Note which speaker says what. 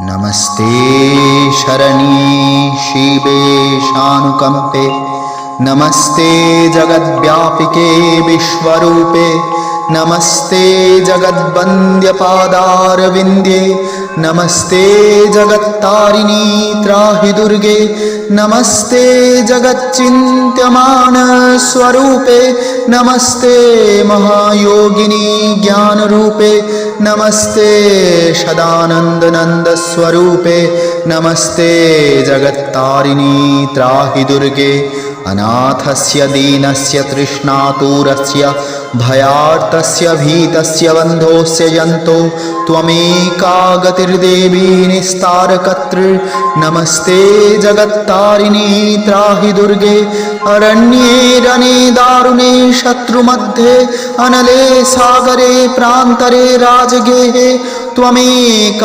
Speaker 1: नमस्ते शरण्ये शिवे शानुकंपे, नमस्ते जगद्व्यापिके विश्वरूपे, नमस्ते जगद्वन्द्यपादारविन्द्ये, नमस्ते जगत्तारिणी त्राहि दुर्गे, नमस्ते जगच्चिन्त्यमान स्वरूपे, नमस्ते महायोगिनी ज्ञानरूपे, नमस्ते सदानंद स्वरूपे, नमस्ते जगत्तारिणी त्राहि दुर्गे। अनाथस्य दीनस्य तृष्णातुरस्य भयार्तस्य भीतस्य बन्धोस्य जन्तो त्वमेका गतिर्देवी निस्तारकर्तृ। नमस्ते जगत्तारिणी त्राहि दुर्गे। अरण्ये रणे दारुणे शत्रुमध्ये, अनले सागरे प्रान्तरे राजगेहे त्वमेका